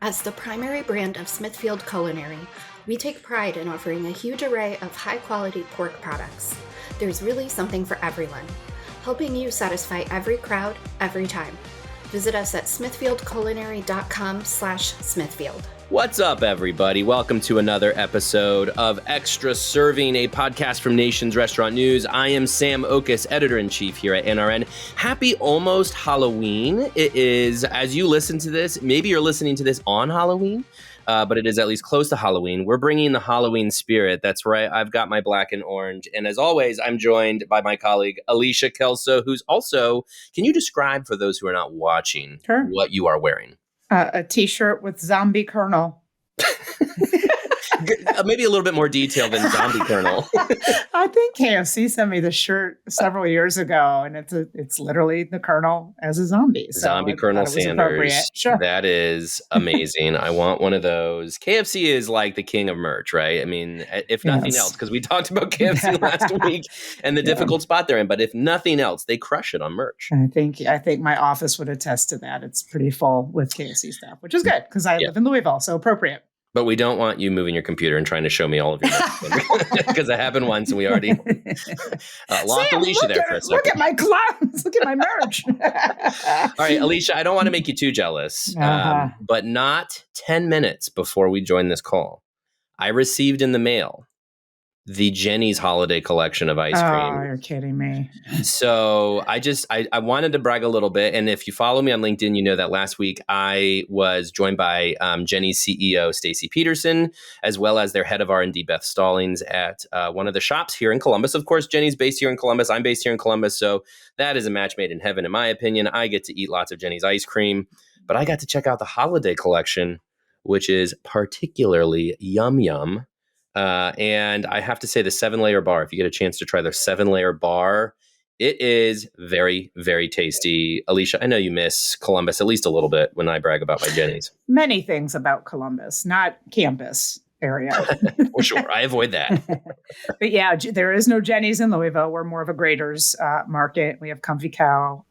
As the primary brand of Smithfield Culinary, we take pride in offering a huge array of high-quality pork products. There's really something for everyone, helping you satisfy every crowd, every time. Visit us at smithfieldculinary.com/Smithfield. What's up, everybody? Welcome to another episode of Extra Serving, a podcast from Nation's Restaurant News. I am Sam Oches, editor-in-chief here at NRN. Happy almost Halloween. It is, as you listen to this, maybe you're listening to this on Halloween, but it is at least close to Halloween. We're bringing the Halloween spirit. That's right. I've got my black and orange. And as always, I'm joined by my colleague, Alicia Kelso, who's also, can you describe for those who are not watching what you are wearing? A T-shirt with zombie Colonel. Maybe a little bit more detail than zombie Colonel. I think KFC sent me the shirt several years ago, and it's literally the Colonel as a zombie. So zombie Colonel Sanders. Sure. That is amazing. I want one of those. KFC is like the king of merch, right? I mean, if nothing else, because we talked about KFC last week and the difficult spot they're in, but if nothing else, they crush it on merch. I think my office would attest to that. It's pretty full with KFC stuff, which is good because I live in Louisville, so appropriate. But we don't want you moving your computer and trying to show me all of your because it happened once and we already lost Alicia there for a second. Look at my clowns. Look at my merch. All right, Alicia, I don't want to make you too jealous, but not 10 minutes before we joined this call, I received in the mail the Jenny's holiday collection of ice cream. Oh, you're kidding me. So I wanted to brag a little bit. And if you follow me on LinkedIn, you know that last week I was joined by Jenny's CEO, Stacy Peterson, as well as their head of R&D, Beth Stallings, at one of the shops here in Columbus. Of course, Jenny's based here in Columbus. I'm based here in Columbus. So that is a match made in heaven, in my opinion. I get to eat lots of Jenny's ice cream, but I got to check out the holiday collection, which is particularly yum. And I have to say the 7-layer bar, if you get a chance to try their 7-layer bar, it is very, very tasty. Alicia, I know you miss Columbus at least a little bit when I brag about my Jenny's. Many things about Columbus, not campus area. For sure. I avoid that. But yeah, there is no Jenny's in Louisville. We're more of a Grader's market. We have Comfy Cow.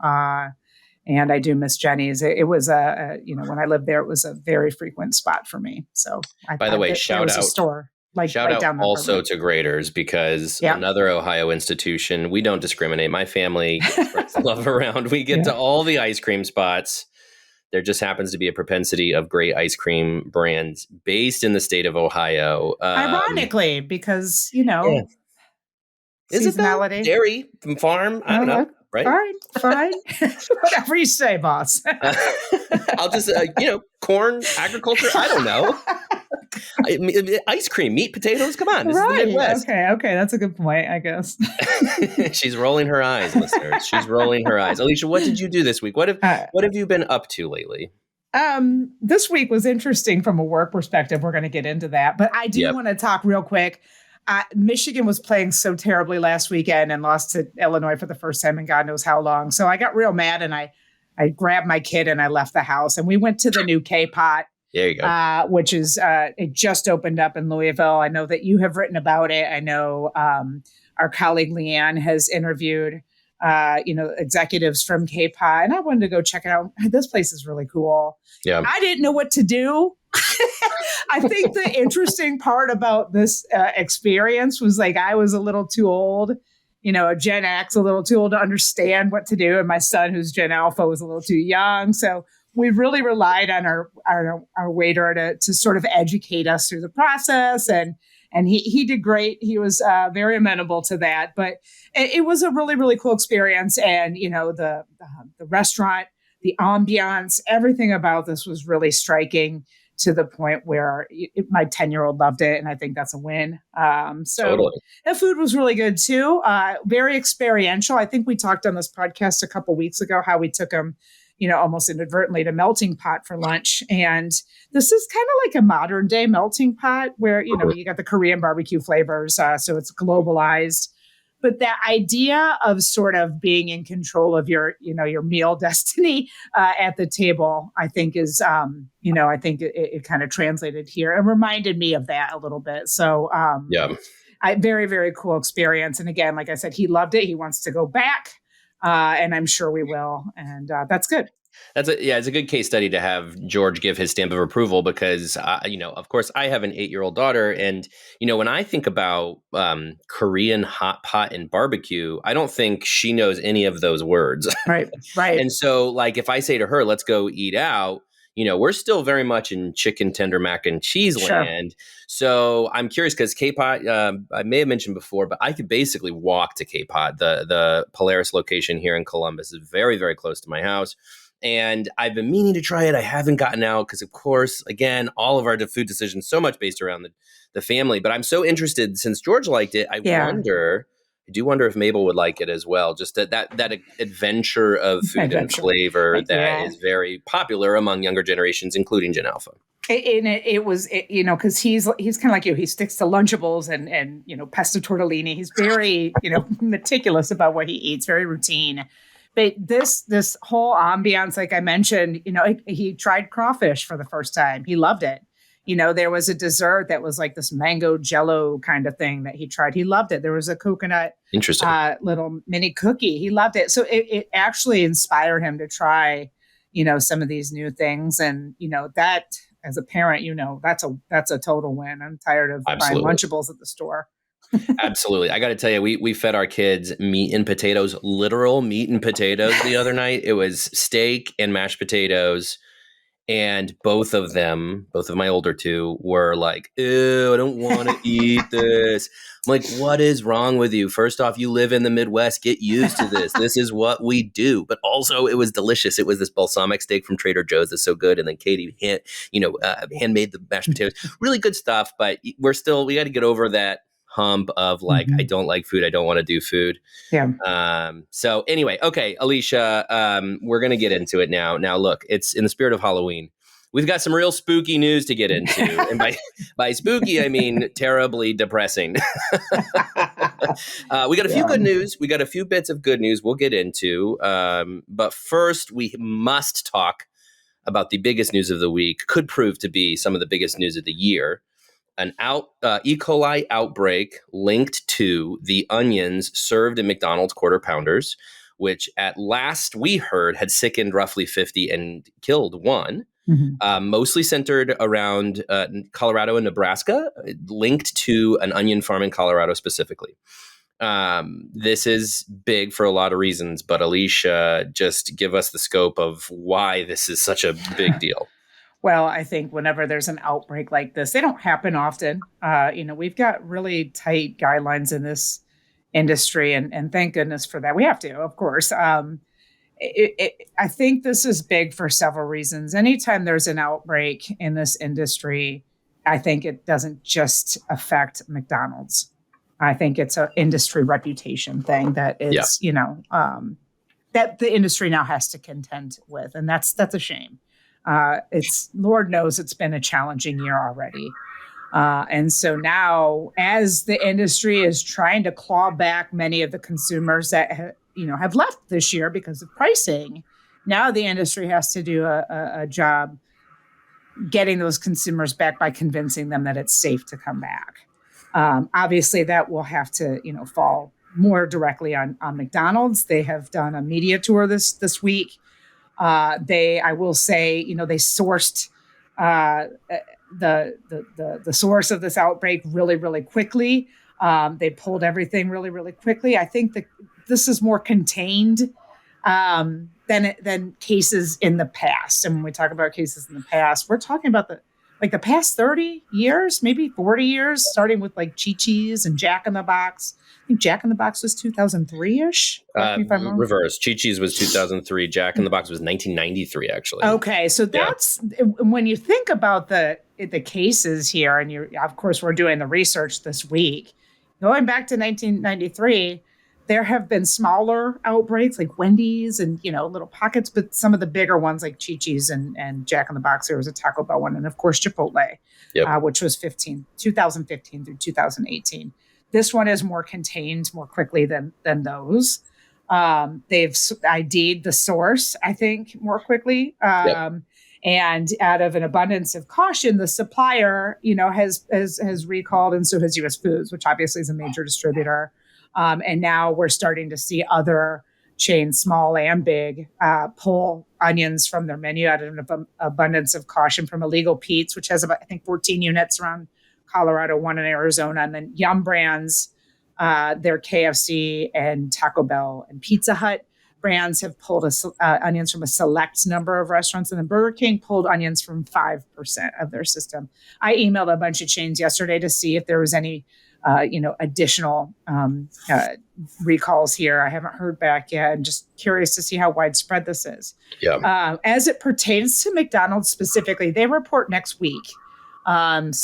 And I do miss Jenny's. It was when I lived there, it was a very frequent spot for me. So by the way, shout out. Store. Shout out also to Graders, because another Ohio institution, we don't discriminate. My family love around. We get to all the ice cream spots. There just happens to be a propensity of great ice cream brands based in the state of Ohio. Ironically, because, is it seasonality. Dairy from farm? I don't know. Right? Fine. Whatever you say, boss. I'll just, corn, agriculture. I don't know. Ice cream, meat, potatoes. Come on. This is the Midwest. Okay. That's a good point, I guess. She's rolling her eyes, listeners. She's rolling her eyes. Alicia, what did you do this week? What have you been up to lately? This week was interesting from a work perspective. We're going to get into that. But I do want to talk real quick. Michigan was playing so terribly last weekend and lost to Illinois for the first time in God knows how long. So I got real mad and I grabbed my kid and I left the house and we went to the new K-Pot. There you go. Which is, it just opened up in Louisville. I know that you have written about it. I know our colleague Leanne has interviewed, executives from K-Pot, and I wanted to go check it out. This place is really cool. Yeah. I didn't know what to do. I think the interesting part about this experience was I was a little too old, Gen X, a little too old to understand what to do. And my son, who's Gen Alpha, was a little too young. So we really relied on our waiter to sort of educate us through the process. And he did great. He was very amenable to that. But it was a really, really cool experience. And, the restaurant, the ambiance, everything about this was really striking to the point where my 10-year-old loved it. And I think that's a win. Totally. The food was really good too. Very experiential. I think we talked on this podcast a couple weeks ago how we took them, almost inadvertently to Melting Pot for lunch. And this is kind of like a modern day Melting Pot where, you got the Korean barbecue flavors. So it's globalized. But that idea of sort of being in control of your meal destiny at the table, I think is, I think it kind of translated here and reminded me of that a little bit. So, very, very cool experience. And again, like I said, he loved it. He wants to go back, and I'm sure we will. And that's good. It's a good case study to have George give his stamp of approval because, of course, I have an 8-year-old daughter. And, when I think about Korean hot pot and barbecue, I don't think she knows any of those words. Right. And so, like, if I say to her, let's go eat out, we're still very much in chicken tender mac and cheese land. So I'm curious because K-Pot, I may have mentioned before, but I could basically walk to K-Pot. The Polaris location here in Columbus is very, very close to my house. And I've been meaning to try it. I haven't gotten out because, of course, again, all of our food decisions so much based around the family. But I'm so interested since George liked it. I do wonder if Mabel would like it as well. Just that adventure of food and flavor that is very popular among younger generations, including Gen Alpha. And it was, because he's kind of like you. He sticks to Lunchables and pesto tortellini. He's very, meticulous about what he eats, very routine. But this whole ambiance, like I mentioned, he tried crawfish for the first time. He loved it. There was a dessert that was like this mango jello kind of thing that he tried. He loved it. There was a coconut little mini cookie. He loved it. So it actually inspired him to try, some of these new things. And, that as a parent, that's a total win. I'm tired of buying Lunchables at the store. Absolutely. I got to tell you, we fed our kids meat and potatoes, literal meat and potatoes the other night. It was steak and mashed potatoes. And both of my older two were like, ew, I don't want to eat this. I'm like, what is wrong with you? First off, you live in the Midwest. Get used to this. This is what we do. But also it was delicious. It was this balsamic steak from Trader Joe's that's so good. And then Katie handmade the mashed potatoes. Really good stuff. But we got to get over that hump of like, I don't like food. I don't want to do food. Yeah. So anyway, okay, Alicia, we're going to get into it now. Now, look, it's in the spirit of Halloween. We've got some real spooky news to get into. And by spooky, I mean terribly depressing. We got a few good news. We got a few bits of good news we'll get into. But first, we must talk about the biggest news of the week. Could prove to be some of the biggest news of the year. An E. coli outbreak linked to the onions served in McDonald's quarter pounders, which at last we heard had sickened roughly 50 and killed one, mostly centered around Colorado and Nebraska, linked to an onion farm in Colorado specifically. This is big for a lot of reasons, but Alicia, just give us the scope of why this is such a big deal. Well, I think whenever there's an outbreak like this, they don't happen often. We've got really tight guidelines in this industry, and thank goodness for that. We have to, of course. I think this is big for several reasons. Anytime there's an outbreak in this industry, I think it doesn't just affect McDonald's. I think it's an industry reputation thing that is, that the industry now has to contend with, and that's a shame. It's Lord knows it's been a challenging year already. And so now as the industry is trying to claw back many of the consumers that have left this year because of pricing, now the industry has to do a job getting those consumers back by convincing them that it's safe to come back. Obviously that will have to, fall more directly on McDonald's. They have done a media tour this week. I will say, they sourced the source of this outbreak really, really quickly. They pulled everything really, really quickly. I think that this is more contained than cases in the past. And when we talk about cases in the past, we're talking about the past 30 years, maybe 40 years, starting with like Chi-Chi's and Jack in the Box. I think Jack in the Box was 2003-ish. Reverse. Chi-Chi's was 2003. Jack in the Box was 1993, actually. Okay, so that's when you think about the cases here, and of course we're doing the research this week. Going back to 1993, there have been smaller outbreaks like Wendy's and little pockets, but some of the bigger ones like Chi-Chi's and Jack in the Box. There was a Taco Bell one, and of course Chipotle, which was 2015 through 2018. This one is more contained more quickly than those. They've ID'd the source, I think, more quickly. And out of an abundance of caution, the supplier, has recalled, and so has US Foods, which obviously is a major distributor. And now we're starting to see other chains, small and big, pull onions from their menu out of an abundance of caution from Illegal Pete's, which has about, I think, 14 units around Colorado, one in Arizona, and then Yum Brands, their KFC and Taco Bell and Pizza Hut brands have pulled onions from a select number of restaurants, and then Burger King pulled onions from 5% of their system. I emailed a bunch of chains yesterday to see if there was any additional recalls here. I haven't heard back yet. I'm just curious to see how widespread this is. Yeah. As it pertains to McDonald's specifically, they report next week. They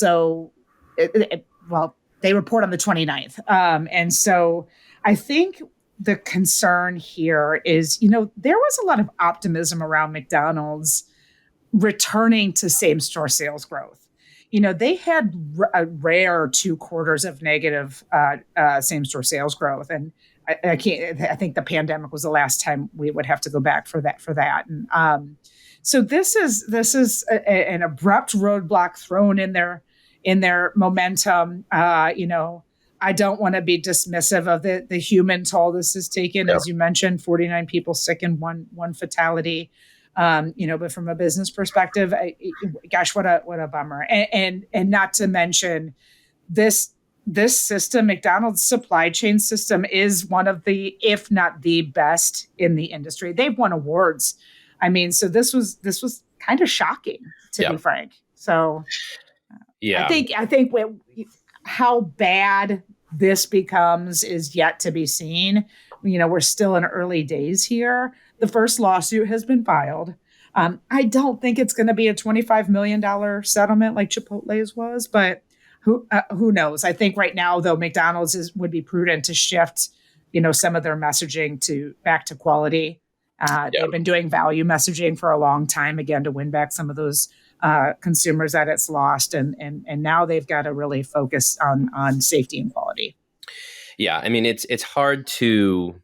report on the 29th. And so I think the concern here is, there was a lot of optimism around McDonald's returning to same-store sales growth. They had a rare 2 quarters of negative same-store sales growth. And I think the pandemic was the last time we would have to go back for that. And so this is an abrupt roadblock thrown in their momentum. I don't want to be dismissive of the human toll this has taken. As you mentioned, 49 people sick and one fatality. But from a business perspective, gosh, what a bummer. And not to mention this system, McDonald's supply chain system, is one of the, if not the best in the industry. They've won awards. I mean, so this was kind of shocking, to be frank. So I think how bad this becomes is yet to be seen. We're still in early days here. The first lawsuit has been filed. I don't think it's going to be a $25 million settlement like Chipotle's was, but who knows? I think right now, though, McDonald's would be prudent to shift, some of their messaging back to quality. They've been doing value messaging for a long time, again, to win back some of those consumers that it's lost. And now they've got to really focus on safety and quality. Yeah. I mean, it's hard to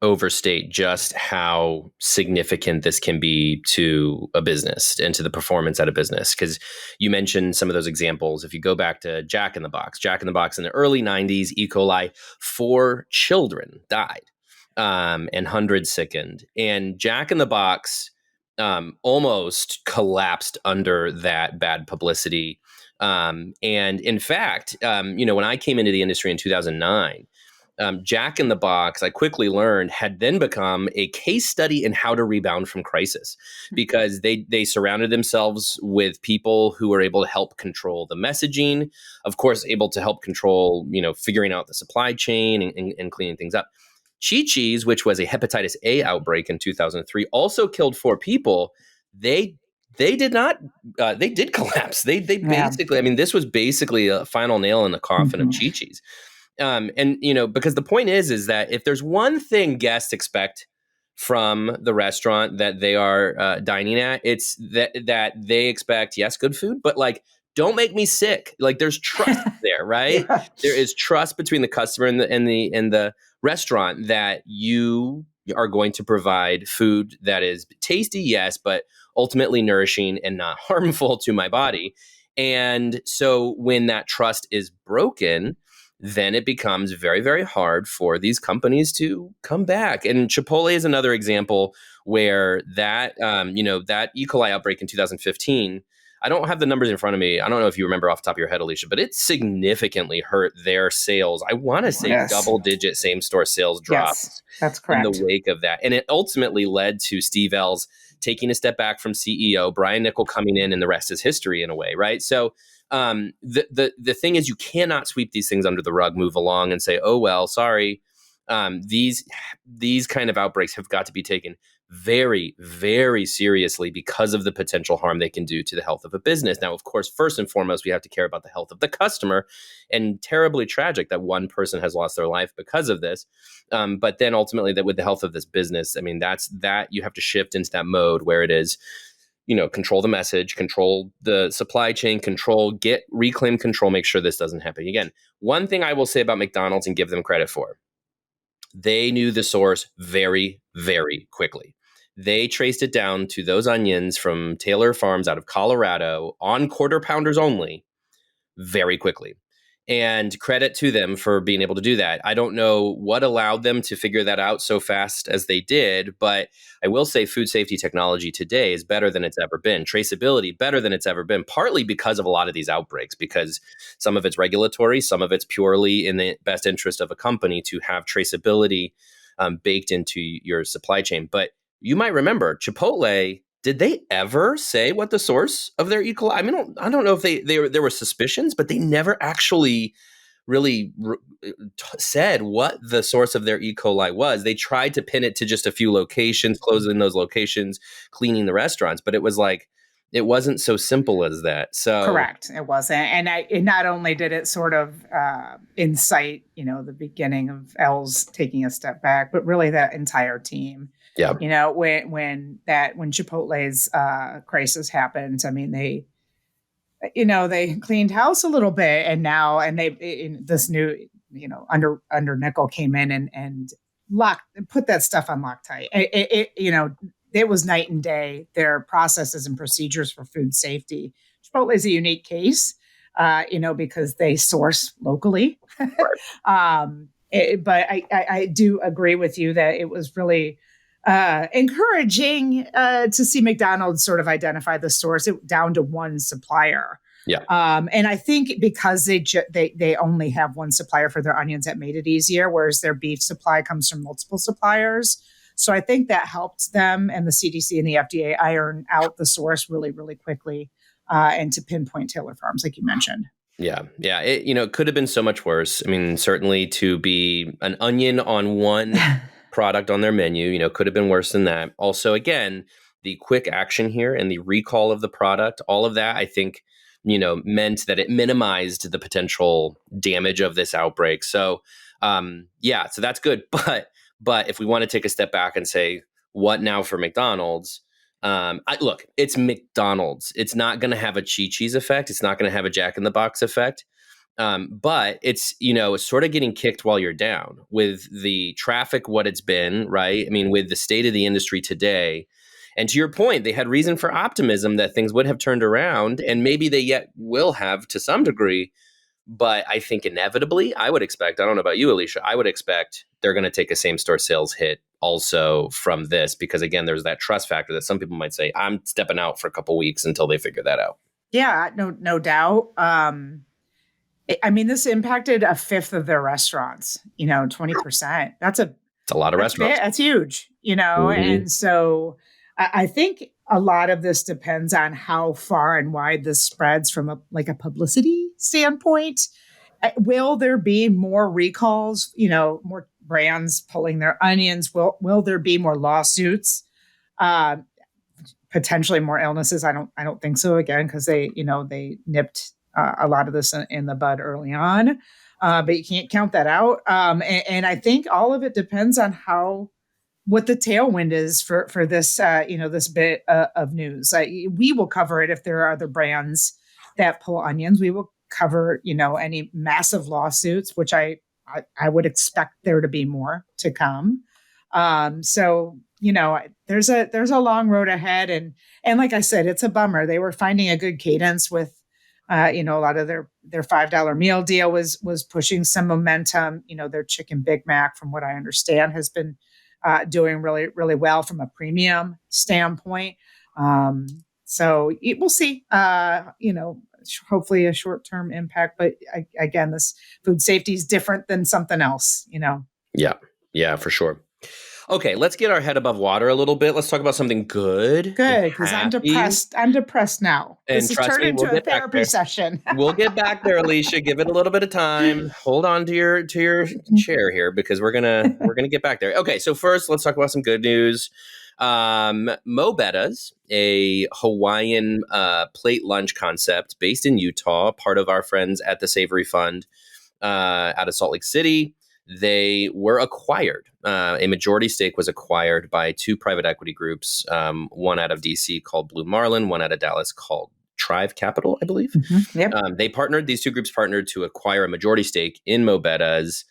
overstate just how significant this can be to a business and to the performance at a business. Because you mentioned some of those examples. If you go back to Jack in the Box in the early 90s, E. coli, 4 children died and hundreds sickened. And Jack in the Box almost collapsed under that bad publicity. And in fact, when I came into the industry in 2009, Jack in the Box, I quickly learned, had then become a case study in how to rebound from crisis, because they surrounded themselves with people who were able to help control the messaging, of course, able to help control, figuring out the supply chain and cleaning things up. Chi-Chi's, which was a hepatitis A outbreak in 2003, also killed 4 people. They did not. They did collapse. They basically. I mean, this was basically a final nail in the coffin of Chi-Chi's. And because the point is that if there's one thing guests expect from the restaurant that they are dining at, it's that they expect, yes, good food, but like, don't make me sick. Like, there's trust there, right? Yeah. There is trust between the customer and the restaurant that you are going to provide food that is tasty, yes, but ultimately nourishing and not harmful to my body. And so when that trust is broken, then it becomes very, very hard for these companies to come back. And Chipotle is another example where that E. coli outbreak in 2015, I don't have the numbers in front of me. I don't know if you remember off the top of your head, Alicia, but it significantly hurt their sales. I want to say double-digit same-store sales drops. Yes, that's correct. In the wake of that. And it ultimately led to Steve Ells taking a step back from CEO, Brian Niccol coming in, and the rest is history in a way, right? So the thing is, you cannot sweep these things under the rug, move along and say, oh, well, sorry. These kind of outbreaks have got to be taken very, very seriously because of the potential harm they can do to the health of a business. Now, of course, first and foremost, we have to care about the health of the customer, and terribly tragic that one person has lost their life because of this. But then ultimately that with the health of this business, I mean, that you have to shift into that mode where it is, control the message, control the supply chain, reclaim control, make sure this doesn't happen again. One thing I will say about McDonald's and give them credit for, they knew the source very, very quickly. They traced it down to those onions from Taylor Farms out of Colorado on quarter pounders only very quickly. And credit to them for being able to do that. I don't know what allowed them to figure that out so fast as they did, but I will say food safety technology today is better than it's ever been. Traceability better than it's ever been, partly because of a lot of these outbreaks, because some of it's regulatory, some of it's purely in the best interest of a company to have traceability baked into your supply chain. But you might remember Chipotle. Did they ever say what the source of their E. coli? I mean, I don't know if there were suspicions, but they never actually really said what the source of their E. coli was. They tried to pin it to just a few locations, closing those locations, cleaning the restaurants, but it was like it wasn't so simple as that. So correct, it wasn't. And it not only did it sort of incite, the beginning of L's taking a step back, but really that entire team. Yeah. When Chipotle's crisis happened, I mean, they cleaned house a little bit, and this new, under Niccol came in and put that stuff on Loctite. It was night and day, their processes and procedures for food safety. Chipotle is a unique case, because they source locally. But I do agree with you that it was really encouraging to see McDonald's sort of identify the source down to one supplier. Yeah. And I think because they only have one supplier for their onions, that made it easier, whereas their beef supply comes from multiple suppliers. So I think that helped them and the CDC and the FDA iron out the source really, really quickly and to pinpoint Taylor Farms, like you mentioned. Yeah. Yeah. It could have been so much worse. I mean, certainly to be an onion on one product on their menu, could have been worse than that. Also, again, the quick action here and the recall of the product, all of that, I think, meant that it minimized the potential damage of this outbreak. So, so that's good. But if we want to take a step back and say, what now for McDonald's? Look, it's McDonald's. It's not going to have a Chi-Chi's effect. It's not going to have a Jack in the Box effect. But it's sort of getting kicked while you're down with the traffic, what it's been, right? I mean, with the state of the industry today. And to your point, they had reason for optimism that things would have turned around, and maybe they yet will have to some degree. But I think inevitably, I would expect, I don't know about you, Alicia, I would expect they're going to take a same-store sales hit also from this, because again, there's that trust factor that some people might say, I'm stepping out for a couple weeks until they figure that out. Yeah, no doubt. I mean, this impacted a fifth of their restaurants, 20%. It's a lot of restaurants. That's huge, Mm-hmm. And so I think a lot of this depends on how far and wide this spreads from a publicity standpoint. Will there be more recalls, more brands pulling their onions? Will there be more lawsuits? Potentially more illnesses? I don't think so, again, because they nipped a lot of this in the bud early on, but you can't count that out. And I think all of it depends on what the tailwind is for this, this bit of news. We will cover it if there are other brands that pull onions. We will cover, any massive lawsuits, which I would expect there to be more to come. So, there's a long road ahead, and like I said, it's a bummer. They were finding a good cadence with, a lot of their $5 meal deal was pushing some momentum. Their chicken Big Mac, from what I understand, has been doing really, really well from a premium standpoint. So we'll see, hopefully a short-term impact, but again, this food safety is different than something else, Yeah, for sure. Okay, let's get our head above water a little bit. Let's talk about something good. Good, because I'm depressed. I'm depressed now. And this has turned into a therapy session. We'll get back there, Alicia. Give it a little bit of time. Hold on to your chair here, because we're gonna get back there. Okay, so first, let's talk about some good news. Mo Betta's, a Hawaiian plate lunch concept based in Utah, part of our friends at the Savory Fund out of Salt Lake City. They were acquired. A majority stake was acquired by two private equity groups, one out of DC called Blue Marlin, one out of Dallas called Trive Capital, I believe. Mm-hmm. Yep. These two groups partnered to acquire a majority stake in Mo Betta's.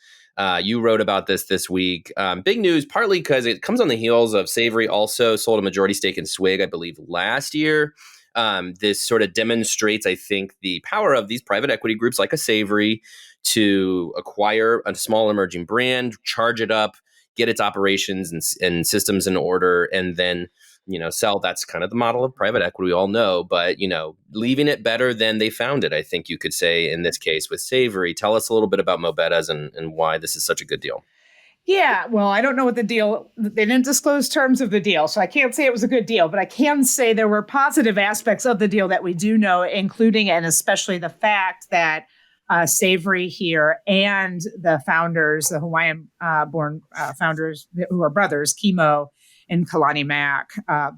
You wrote about this week. Big news, partly because it comes on the heels of Savory also sold a majority stake in Swig, I believe, last year. This sort of demonstrates, I think, the power of these private equity groups like a Savory to acquire a small emerging brand, charge it up, get its operations and systems in order, and then sell. That's kind of the model of private equity, we all know, but leaving it better than they found it, I think you could say in this case with Savory. Tell us a little bit about Mo Betta's and why this is such a good deal. Yeah, well, I don't know what the deal, they didn't disclose terms of the deal, so I can't say it was a good deal, but I can say there were positive aspects of the deal that we do know, including and especially the fact that Savory here and the founders, the Hawaiian-born founders who are brothers, Kimo and Kalani Mack,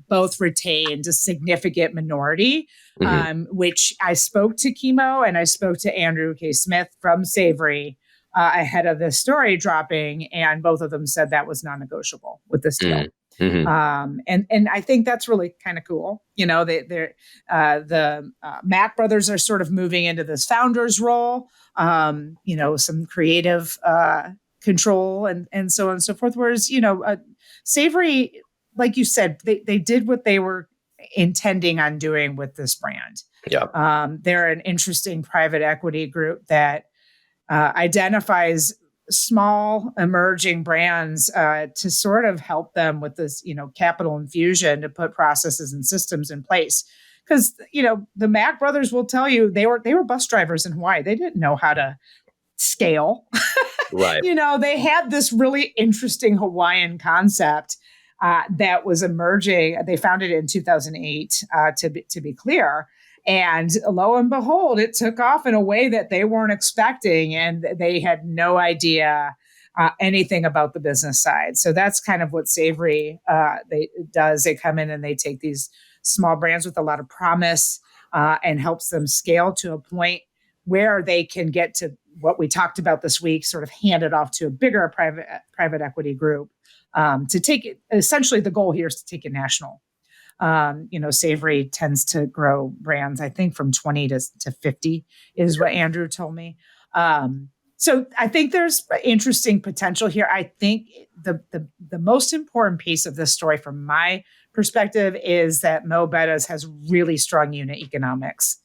both retained a significant minority, which I spoke to Kimo and I spoke to Andrew K. Smith from Savory ahead of this story dropping, and both of them said that was non-negotiable with this deal. And I think that's really kind of cool. The Mack brothers are sort of moving into this founders role, some creative control and so on and so forth. Whereas, Savory, like you said, they did what they were intending on doing with this brand. Yeah. They're an interesting private equity group that identifies small emerging brands to sort of help them with this, capital infusion to put processes and systems in place. Because, the Mack brothers will tell you they were bus drivers in Hawaii. They didn't know how to scale. Right. They had this really interesting Hawaiian concept that was emerging. They founded it in 2008, to be clear. And lo and behold, it took off in a way that they weren't expecting, and they had no idea anything about the business side. So that's kind of what Savory does. They come in and they take these small brands with a lot of promise and helps them scale to a point where they can get to what we talked about this week, sort of hand it off to a bigger private equity group to take it. Essentially, the goal here is to take it national. Savory tends to grow brands, I think, from 20 to 50 is what Andrew told me. So I think there's interesting potential here. I think the most important piece of this story from my perspective is that Mo Betta's has really strong unit economics.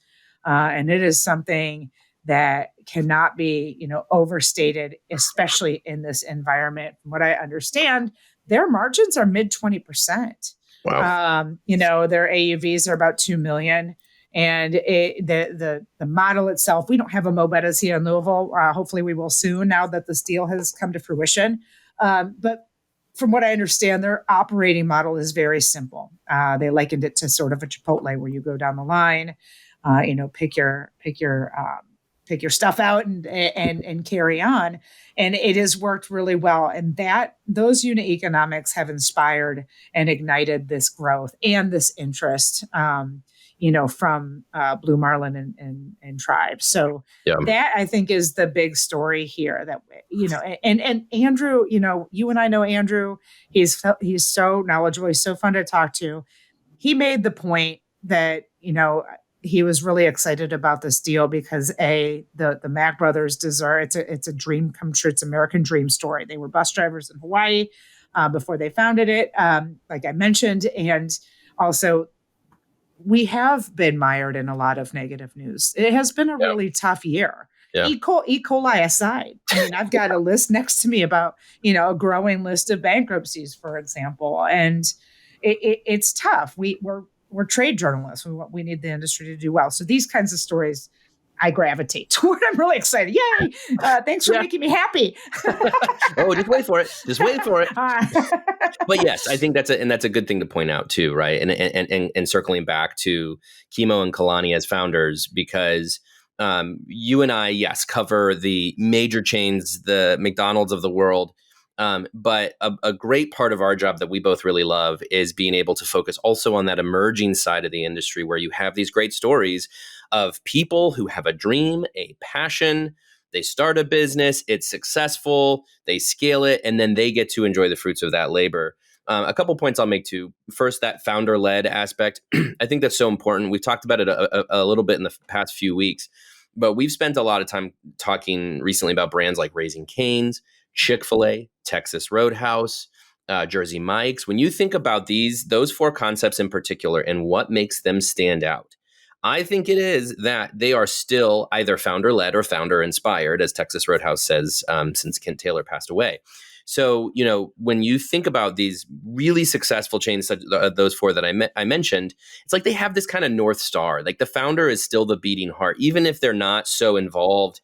And it is something that cannot be, overstated, especially in this environment. From what I understand, their margins are mid 20%. Wow. Their AUVs are about 2 million. And the model itself, we don't have a Mo Betta's here in Louisville. Hopefully we will soon, now that this deal has come to fruition. But from what I understand, their operating model is very simple. They likened it to sort of a Chipotle, where you go down the line, pick your stuff out and carry on. And it has worked really well. And those unit economics have inspired and ignited this growth and this interest, from Blue Marlin and Tribe. So that, I think, is the big story here. That, and Andrew, you and I know Andrew, he's so knowledgeable. He's so fun to talk to. He made the point that, he was really excited about this deal because the Mack brothers deserve, it's a dream come true. It's an American dream story. They were bus drivers in Hawaii before they founded it, like I mentioned. And also, we have been mired in a lot of negative news. It has been a really tough year. Yeah. E. coli aside. I mean, I've got a list next to me about, a growing list of bankruptcies, for example. And it's tough. We're trade journalists. We need the industry to do well. So these kinds of stories, I gravitate toward. I'm really excited. Yay! Thanks for making me happy. Oh, just wait for it. But yes, I think that's a good thing to point out too, right? And circling back to Kimo and Kalani as founders, because you and I, yes, cover the major chains, the McDonald's of the world. But a great part of our job that we both really love is being able to focus also on that emerging side of the industry, where you have these great stories of people who have a dream, a passion, they start a business, it's successful, they scale it, and then they get to enjoy the fruits of that labor. A couple points I'll make too. First, that founder-led aspect. I think that's so important. We've talked about it a little bit in the past few weeks, but we've spent a lot of time talking recently about brands like Raising Cane's, Chick-fil-A, Texas Roadhouse, Jersey Mike's. When you think about those four concepts in particular and what makes them stand out, I think it is that they are still either founder-led or founder-inspired, as Texas Roadhouse says, since Kent Taylor passed away. So, when you think about these really successful chains, such those four that I mentioned, it's like they have this kind of North Star. Like the founder is still the beating heart, even if they're not so involved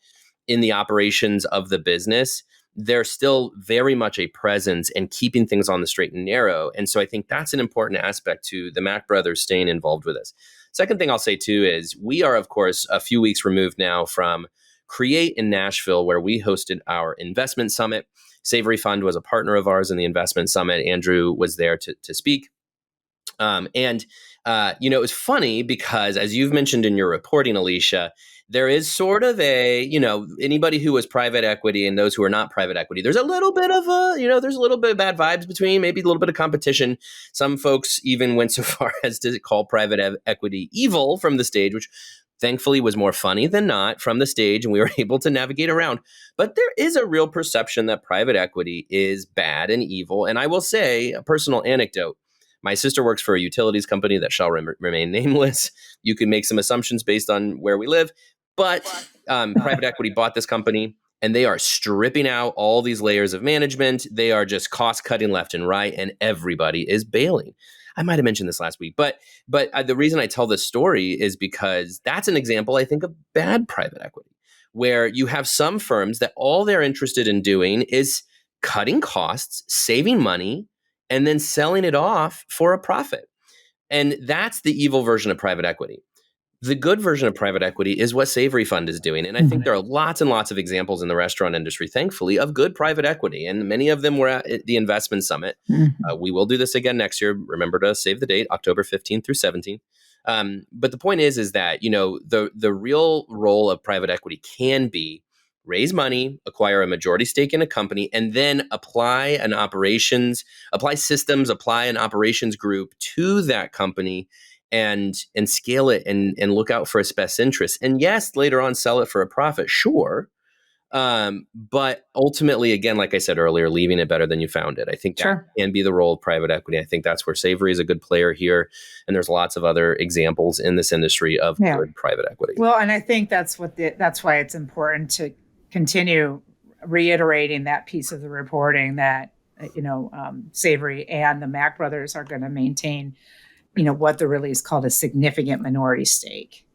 in the operations of the business. They're still very much a presence and keeping things on the straight and narrow. And so I think that's an important aspect to the Mac brothers staying involved with us. Second thing I'll say too is we are, of course, a few weeks removed now from Create in Nashville, where we hosted our investment summit. Savory Fund was a partner of ours in the investment summit. Andrew was there to speak. It was funny because, as you've mentioned in your reporting, Alicia, there is sort of anybody who was private equity and those who are not private equity, there's a little bit of there's a little bit of bad vibes between, maybe a little bit of competition. Some folks even went so far as to call private equity evil from the stage, which thankfully was more funny than not from the stage, and we were able to navigate around. But there is a real perception that private equity is bad and evil. And I will say a personal anecdote. My sister works for a utilities company that shall remain nameless. You can make some assumptions based on where we live. But private equity bought this company, and they are stripping out all these layers of management. They are just cost cutting left and right, and everybody is bailing. I might have mentioned this last week, but the reason I tell this story is because that's an example, I think, of bad private equity, where you have some firms that all they're interested in doing is cutting costs, saving money, and then selling it off for a profit. And that's the evil version of private equity. The good version of private equity is what Savory Fund is doing. And I think there are lots and lots of examples in the restaurant industry, thankfully, of good private equity. And many of them were at the investment summit. We will do this again next year. Remember to save the date, October 15th through 17th. But the point is that, the real role of private equity can be raise money, acquire a majority stake in a company, and then apply an operations group to that company and scale it and look out for its best interests. And yes, later on, sell it for a profit, sure. But ultimately, again, like I said earlier, leaving it better than you found it. I think that can be the role of private equity. I think that's where Savory is a good player here. And there's lots of other examples in this industry of good private equity. Well, and I think that's why it's important to continue reiterating that piece of the reporting that, Savory and the Mac brothers are going to maintain, what the release called a significant minority stake.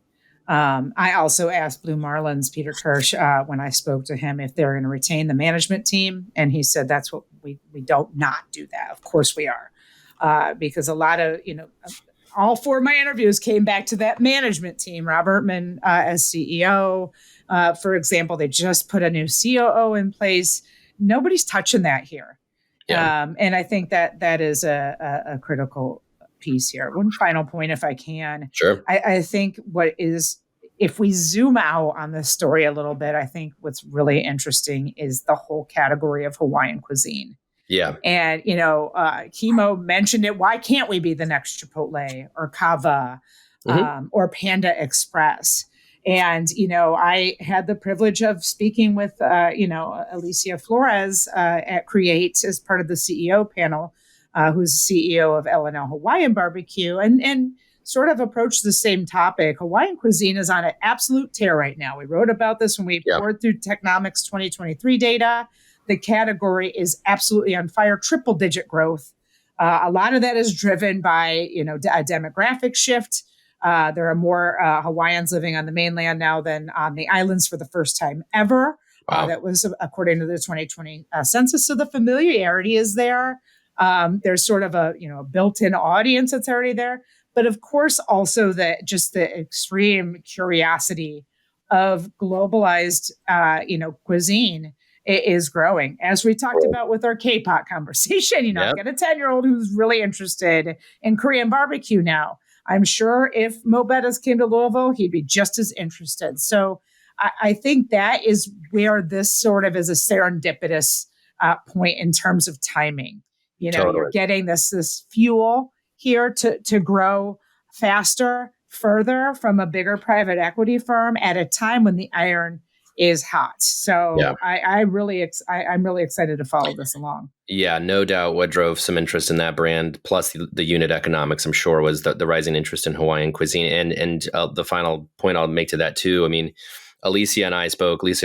I also asked Blue Marlin's Peter Kirsch when I spoke to him if they're going to retain the management team. And he said, that's what we don't not do that. Of course we are. Because a lot of, all four of my interviews came back to that management team. Rob Ertman as CEO, for example, they just put a new COO in place. Nobody's touching that here. Yeah. And I think that is a critical piece here. One final point, if I can. Sure. I think if we zoom out on this story a little bit, I think what's really interesting is the whole category of Hawaiian cuisine. Yeah. And, Kimo mentioned it. Why can't we be the next Chipotle or Kava or Panda Express? And, I had the privilege of speaking with, Alicia Flores at Create as part of the CEO panel, who's CEO of L&L Hawaiian Barbecue, and sort of approached the same topic. Hawaiian cuisine is on an absolute tear right now. We wrote about this when we poured through Technomics 2023 data. The category is absolutely on fire, triple-digit growth. A lot of that is driven by, a demographic shift. There are more Hawaiians living on the mainland now than on the islands for the first time ever. Wow. That was according to the 2020 census. So the familiarity is there. There's sort of a built-in audience that's already there. But of course, also the extreme curiosity of globalized, cuisine is growing. As we talked about with our K-pop conversation, I've got a 10-year-old who's really interested in Korean barbecue now. I'm sure if Mo Bettis came to Louisville, he'd be just as interested. So I think that is where this sort of is a serendipitous point in terms of timing. Totally. You're getting this fuel here to grow faster, further from a bigger private equity firm at a time when the iron is hot. So Yeah. I'm really excited to follow this along. Yeah, no doubt what drove some interest in that brand, plus the unit economics, I'm sure, was the rising interest in Hawaiian cuisine. And the final point I'll make to that too, I mean, Alicia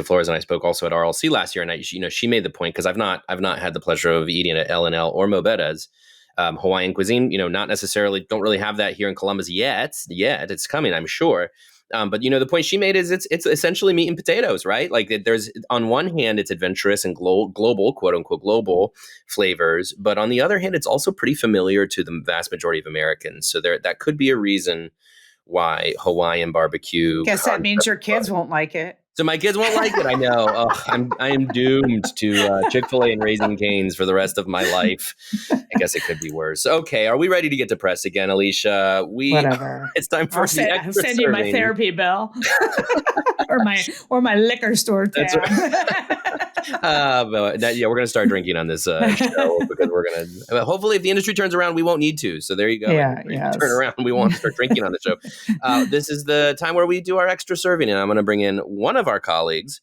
Flores and I spoke also at RLC last year, and she made the point, because I've not had the pleasure of eating at L&L or Mobetta's. Hawaiian cuisine, not necessarily, don't really have that here in Columbus yet. It's coming, I'm sure. But the point she made is it's essentially meat and potatoes, right? Like there's, on one hand, it's adventurous and global, quote unquote, global flavors, but on the other hand, it's also pretty familiar to the vast majority of Americans. So that could be a reason why Hawaiian barbecue. Guess that means your kids won't like it. So my kids won't like it. I know. I am doomed to Chick-fil-A and Raising Cane's for the rest of my life. I guess it could be worse. Okay, are we ready to get depressed again, Alicia? Whatever. It's time for I'll send you my therapy bill, or my liquor store tab. That's right. We're going to start drinking on this show, because we're going to. Hopefully, if the industry turns around, we won't need to. So there you go. Yeah. Turn around, we won't start drinking on the show. This is the time where we do our extra serving, and I'm going to bring in one of our colleagues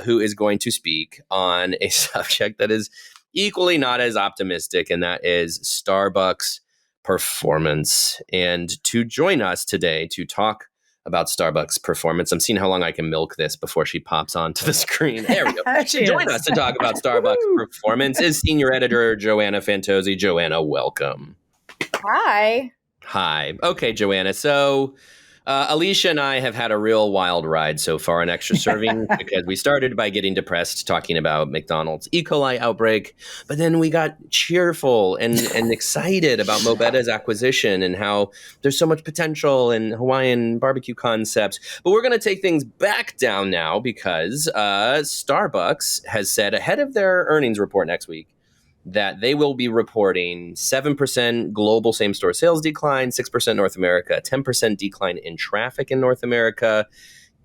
who is going to speak on a subject that is equally not as optimistic, and that is Starbucks performance. And to join us today to talk about Starbucks performance, I'm seeing how long I can milk this before she pops onto the screen. There we go. Join us to talk about Starbucks performance is senior editor Joanna Fantozzi. Joanna, welcome. Hi. Okay, Joanna. So Alicia and I have had a real wild ride so far in Extra Serving, because we started by getting depressed talking about McDonald's E. coli outbreak, but then we got cheerful and excited about Mobetta's acquisition and how there's so much potential in Hawaiian barbecue concepts. But we're going to take things back down now, because Starbucks has said ahead of their earnings report next week that they will be reporting 7% global same-store sales decline, 6% North America, 10% decline in traffic in North America.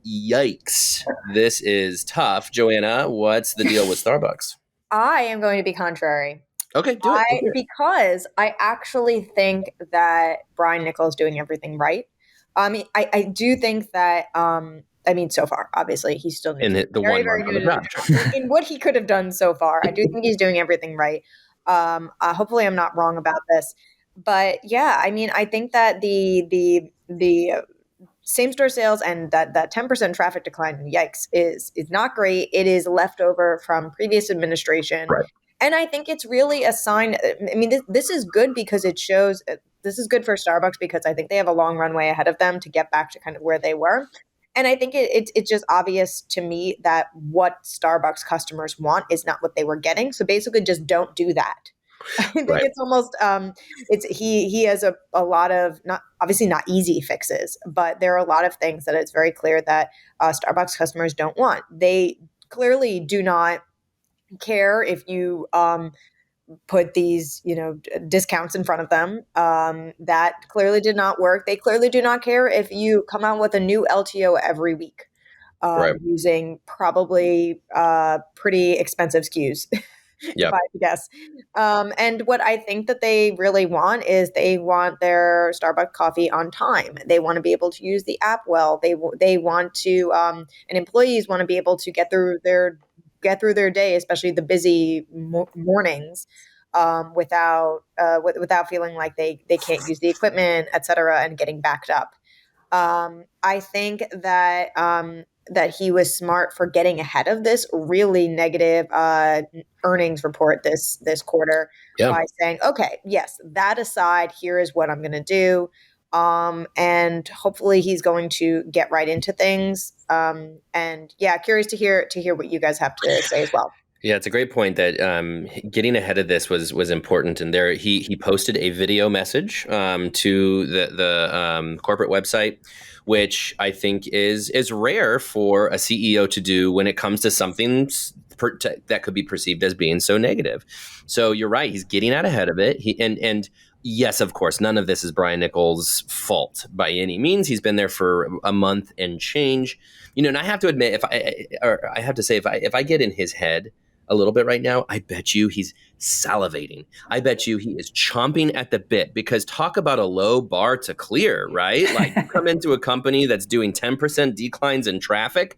Yikes. This is tough. Joanna, what's the deal with Starbucks? I am going to be contrary. Okay, do it. Because I actually think that Brian Niccol is doing everything right. I do think that so far, obviously, he's still in the very, one very month good on the job. in what he could have done so far. I do think he's doing everything right. Hopefully, I'm not wrong about this, but yeah, I think that the same store sales and that 10% traffic decline, yikes, is not great. It is leftover from previous administration, right. And I think it's really a sign. This is good because it shows. This is good for Starbucks because I think they have a long runway ahead of them to get back to kind of where they were. And I think it's just obvious to me that what Starbucks customers want is not what they were getting. So basically just don't do that. I think It's almost, he has a lot of, not easy fixes, but there are a lot of things that it's very clear that Starbucks customers don't want. They clearly do not care if you put these, discounts in front of them. That clearly did not work. They clearly do not care if you come out with a new LTO every week, using probably pretty expensive SKUs, if I guess. And what I think that they really want is they want their Starbucks coffee on time. They want to be able to use the app well. They want to, and employees want to be able to get through their day, especially the busy mornings, without feeling like they can't use the equipment, et cetera, and getting backed up. I think that he was smart for getting ahead of this really negative earnings report this quarter by saying, okay, yes, that aside, here is what I'm going to do. And hopefully he's going to get right into things. And yeah, curious to hear what you guys have to say as well. Yeah, it's a great point that getting ahead of this was important. And there, he posted a video message to the corporate website, which I think is rare for a CEO to do when it comes to something that could be perceived as being so negative. So you're right; he's getting out ahead of it. And yes, of course, none of this is Brian Niccol's fault by any means. He's been there for a month and change. And I have to admit, if I get in his head a little bit right now, I bet you he's salivating. I bet you he is chomping at the bit, because talk about a low bar to clear, right? Like you come into a company that's doing 10% declines in traffic,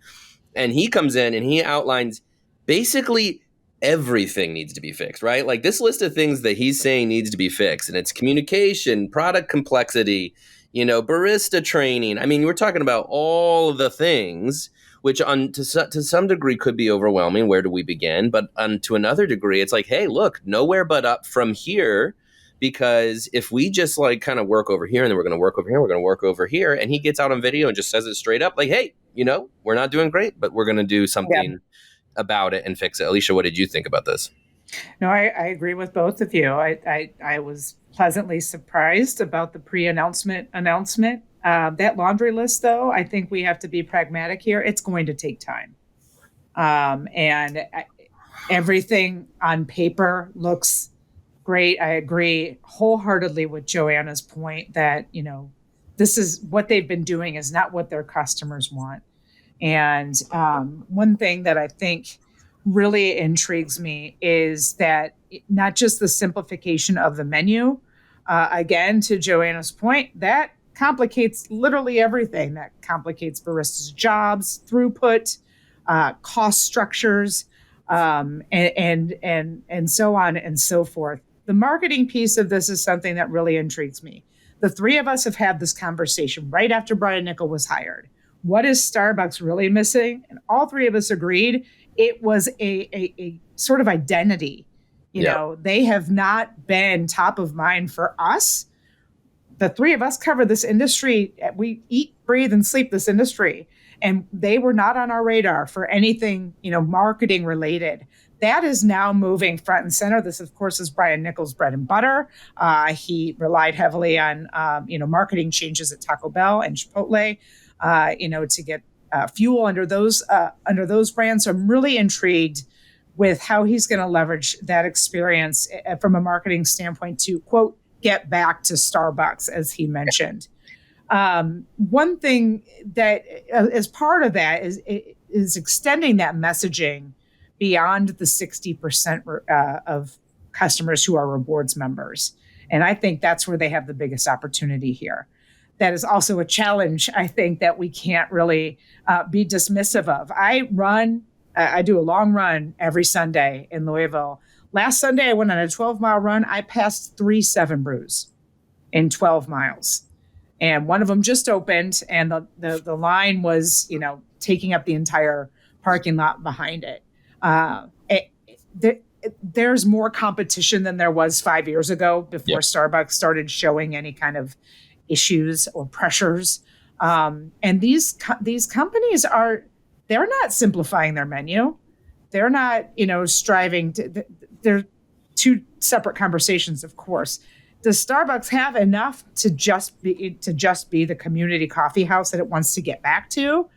And he comes in and he outlines basically everything needs to be fixed, right? Like this list of things that he's saying needs to be fixed, and it's communication, product complexity, barista training. I mean, we're talking about all the things, which to some degree could be overwhelming. Where do we begin? But to another degree, it's like, hey, look, nowhere but up from here. Because if we just like kind of work over here and then we're going to work over here, we're going to work over here. And he gets out on video and just says it straight up like, hey, we're not doing great, but we're going to do something about it and fix it. Alicia, what did you think about this? No, I agree with both of you. I was pleasantly surprised about the pre-announcement announcement. That laundry list, though, I think we have to be pragmatic here. It's going to take time. And everything on paper looks great. I agree wholeheartedly with Joanna's point that, this is what they've been doing is not what their customers want. And one thing that I think really intrigues me is that not just the simplification of the menu, again, to Joanna's point, that complicates literally everything. That complicates baristas' jobs, throughput, cost structures, and so on and so forth. The marketing piece of this is something that really intrigues me. The three of us have had this conversation right after Brian Niccol was hired. What is Starbucks really missing? And all three of us agreed it was a sort of identity. They have not been top of mind for us. The three of us cover this industry. We eat, breathe, and sleep this industry. And they were not on our radar for anything, marketing related. That is now moving front and center. This, of course, is Brian Niccol's bread and butter. He relied heavily on, marketing changes at Taco Bell and Chipotle, to get fuel under those brands. So I'm really intrigued with how he's going to leverage that experience from a marketing standpoint to, quote, get back to Starbucks, as he mentioned. One thing that as part of that is extending that messaging beyond the 60% of customers who are rewards members. And I think that's where they have the biggest opportunity here. That is also a challenge, I think, that we can't really be dismissive of. I do a long run every Sunday in Louisville. Last Sunday, I went on a 12-mile run. I passed 3 7 brews in 12 miles. And one of them just opened, and the line was, taking up the entire parking lot behind it. There's more competition than there was 5 years ago before Starbucks started showing any kind of issues or pressures. And these companies they're not simplifying their menu. They're not, striving to. They're two separate conversations, of course. Does Starbucks have enough to just be the community coffee house that it wants to get back to?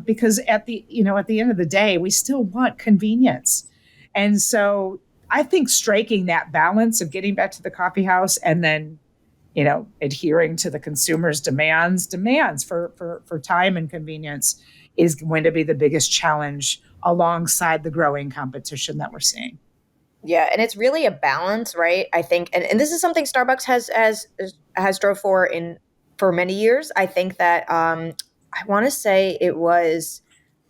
Because at the end of the day, we still want convenience. And so I think striking that balance of getting back to the coffee house and then, adhering to the consumer's demands for time and convenience is going to be the biggest challenge alongside the growing competition that we're seeing. Yeah, and it's really a balance, right? I think, and this is something Starbucks has drove for many years. I think that I want to say it was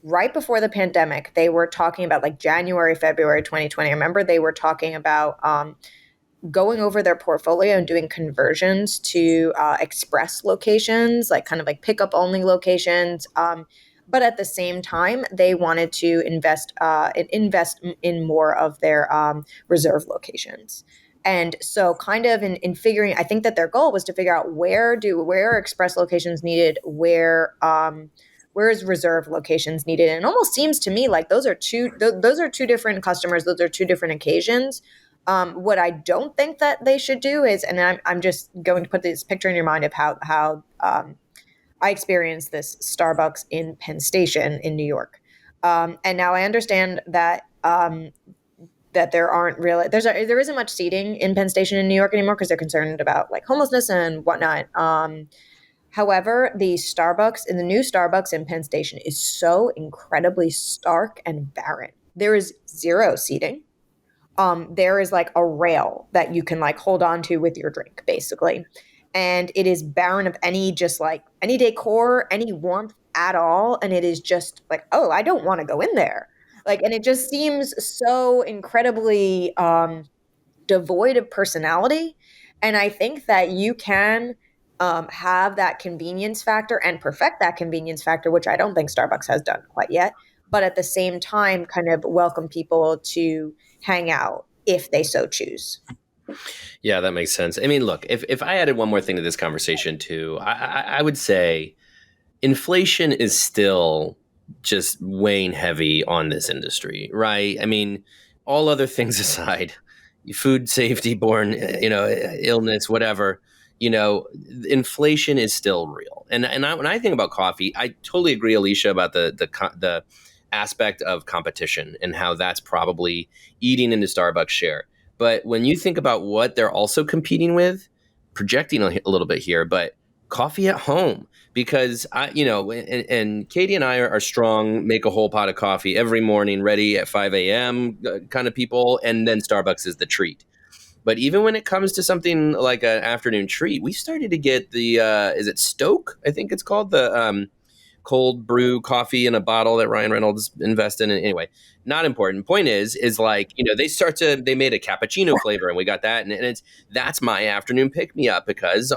right before the pandemic. They were talking about like January, February 2020. I remember they were talking about going over their portfolio and doing conversions to express locations, like kind of like pickup only locations. But at the same time, they wanted to invest in more of their reserve locations. And so kind of in figuring, I think that their goal was to figure out where are express locations needed, where is reserve locations needed. And it almost seems to me like those are two different customers. Those are two different occasions. What I don't think that they should do is, and I'm just going to put this picture in your mind of how I experienced this Starbucks in Penn Station in New York. And now I understand that that there isn't much seating in Penn Station in New York anymore because they're concerned about like homelessness and whatnot. However, the new Starbucks in Penn Station is so incredibly stark and barren. There is 0 seating. There is like a rail that you can like hold on to with your drink, basically. And it is barren of any decor, any warmth, at all. And it is just like, oh, I don't want to go in there. Like, and it just seems so incredibly devoid of personality. And I think that you can have that convenience factor and perfect that convenience factor, which I don't think Starbucks has done quite yet. But at the same time, kind of welcome people to hang out if they so choose. Yeah, that makes sense. I mean, look, if I added one more thing to this conversation too, I would say inflation is still just weighing heavy on this industry, right? I mean, all other things aside, food safety, borne, illness, whatever, inflation is still real. And when I think about coffee, I totally agree, Alicia, about the aspect of competition and how that's probably eating into Starbucks share. But when you think about what they're also competing with, projecting a little bit here, but coffee at home, because and Katie and I are strong, make a whole pot of coffee every morning, ready at 5 a.m. Kind of people, and then Starbucks is the treat. But even when it comes to something like an afternoon treat, we started to get the is it Stoke? I think it's called the cold brew coffee in a bottle that Ryan Reynolds invested in. Anyway, not important. Point is like, they made a cappuccino flavor and we got that. And that's my afternoon pick me up because,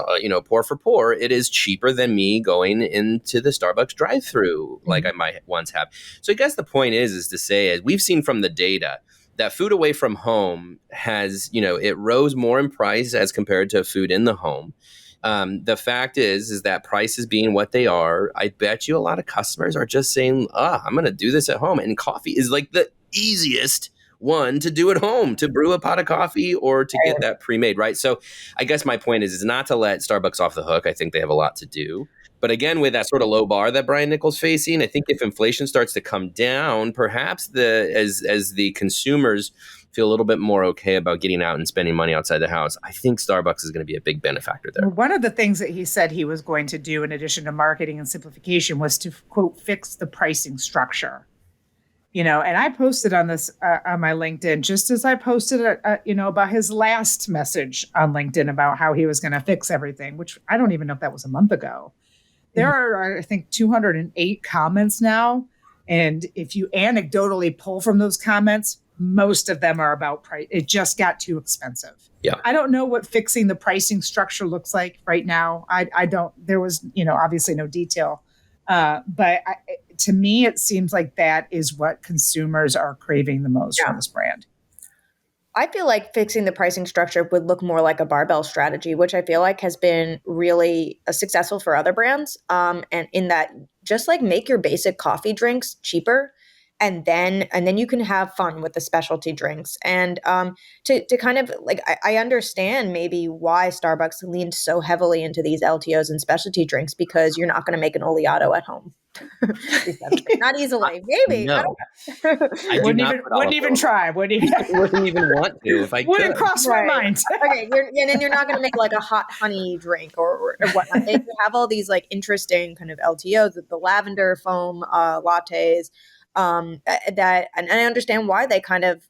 pour, it is cheaper than me going into the Starbucks drive-through like I might once have. So I guess the point is to say, as we've seen from the data, that food away from home has, it rose more in price as compared to food in the home. The fact is that prices being what they are, I bet you a lot of customers are just saying, I'm going to do this at home. And coffee is like the easiest one to do at home, to brew a pot of coffee or to get that pre-made, right? So I guess my point is not to let Starbucks off the hook. I think they have a lot to do. But again, with that sort of low bar that Brian Niccol's facing, I think if inflation starts to come down, perhaps as the consumers feel a little bit more okay about getting out and spending money outside the house, I think Starbucks is going to be a big benefactor there. One of the things that he said he was going to do in addition to marketing and simplification was to, quote, fix the pricing structure. And I posted on this on my LinkedIn, just as I posted, about his last message on LinkedIn about how he was going to fix everything, which I don't even know if that was a month ago. There are, I think, 208 comments now. And if you anecdotally pull from those comments, most of them are about price. It just got too expensive. Yeah. I don't know what fixing the pricing structure looks like right now. I don't, there was, obviously no detail. But to me, it seems like that is what consumers are craving the most from this brand. I feel like fixing the pricing structure would look more like a barbell strategy, which I feel like has been really successful for other brands. And in that, just like make your basic coffee drinks cheaper, and then you can have fun with the specialty drinks. And to kind of like, I understand maybe why Starbucks leaned so heavily into these LTOs and specialty drinks, because you're not going to make an oleato at home. Not easily, maybe. No. I wouldn't even try. Wouldn't even want to if I could. Wouldn't cross my mind. Okay, and then you're not going to make like a hot honey drink or whatnot. They have all these like interesting kind of LTOs with the lavender foam lattes. And I understand why they kind of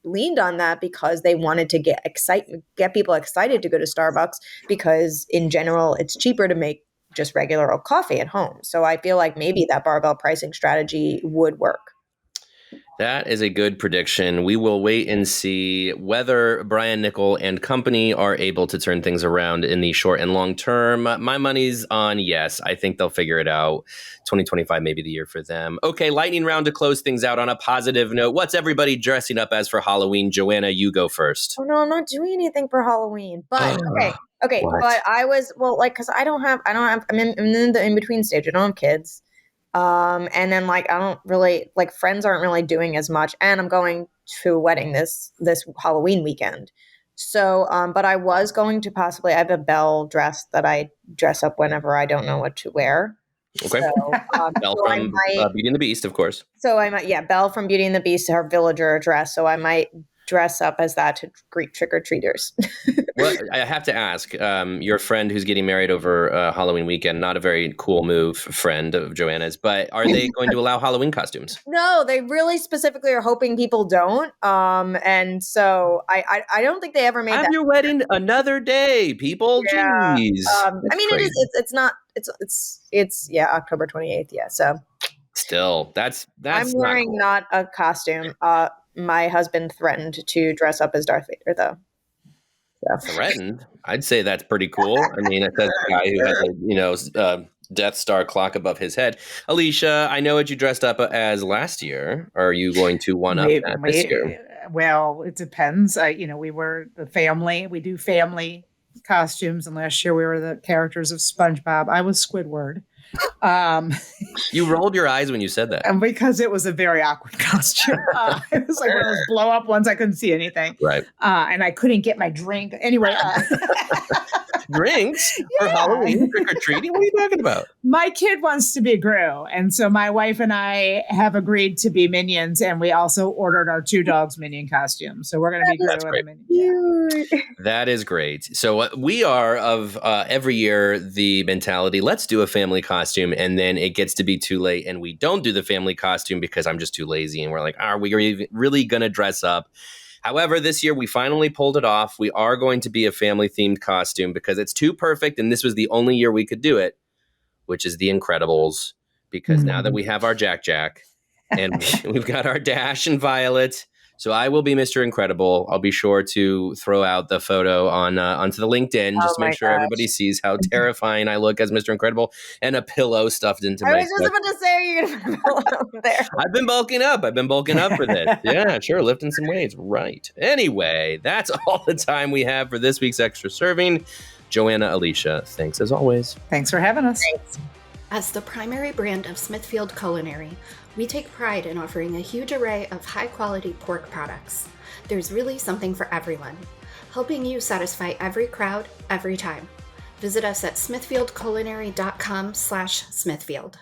leaned on that, because they wanted to get people excited to go to Starbucks, because in general it's cheaper to make just regular old coffee at home. So I feel like maybe that barbell pricing strategy would work. That is a good prediction. We will wait and see whether Brian Niccol and company are able to turn things around in the short and long term. My money's on yes. I think they'll figure it out. 2025 may be the year for them. Okay, lightning round to close things out on a positive note. What's everybody dressing up as for Halloween? Joanna, you go first. Oh no, I'm not doing anything for Halloween. But okay. What? But I was because I'm in the in between stage. I don't have kids. And then I don't really friends aren't really doing as much, and I'm going to a wedding this Halloween weekend. So, but I was going to I have a Belle dress that I dress up whenever I don't know what to wear. Okay. So, Belle from Beauty and the Beast, of course. So I might, Belle from Beauty and the Beast, her villager dress. So I might dress up as that to greet trick-or-treaters. Well, I have to ask, your friend who's getting married over Halloween weekend, not a very cool move, friend of Joanna's, but are they going to allow Halloween costumes? No, they really specifically are hoping people don't. And so I don't think they ever made Have that. your wedding another day, people. Yeah. Jeez. I mean, crazy. It's It's October 28th. Yeah. So Still, that's I'm wearing not a costume. My husband threatened to dress up as Darth Vader, though. So. Threatened. I'd say that's pretty cool. I mean, it's a guy who has a Death Star clock above his head. Alicia, I know what you dressed up as last year. Are you going to one up that this year? Well, it depends. We were the family. We do family costumes, and last year we were the characters of SpongeBob. I was Squidward. You rolled your eyes when you said that. And because it was a very awkward costume. It was like one of those blow up ones. I couldn't see anything. Right. And I couldn't get my drink. Anyway. Drinks for Halloween, trick or treating? What are you talking about? My kid wants to be Gru. And so my wife and I have agreed to be minions. And we also ordered our 2 dogs minion costumes. So we're going to be Gru and the minion. Yeah. That is great. So we are of every year the mentality, let's do a family costume. And then it gets to be too late and we don't do the family costume because I'm just too lazy. And we're like, are we really going to dress up? However, this year we finally pulled it off. We are going to be a family-themed costume because it's too perfect, and this was the only year we could do it, which is The Incredibles. Because now that we have our Jack and we've got our Dash and Violet, so I will be Mr. Incredible. I'll be sure to throw out the photo onto the LinkedIn just to make sure everybody sees how terrifying I look as Mr. Incredible, and a pillow stuffed into my. I was just about to say you're gonna put a pillow there. I've been bulking up for this. Yeah, sure, lifting some weights. Right. Anyway, that's all the time we have for this week's Extra Serving. Joanna, Alicia, thanks as always. Thanks for having us. Thanks. As the primary brand of Smithfield Culinary, we take pride in offering a huge array of high-quality pork products. There's really something for everyone, helping you satisfy every crowd, every time. Visit us at smithfieldculinary.com/Smithfield.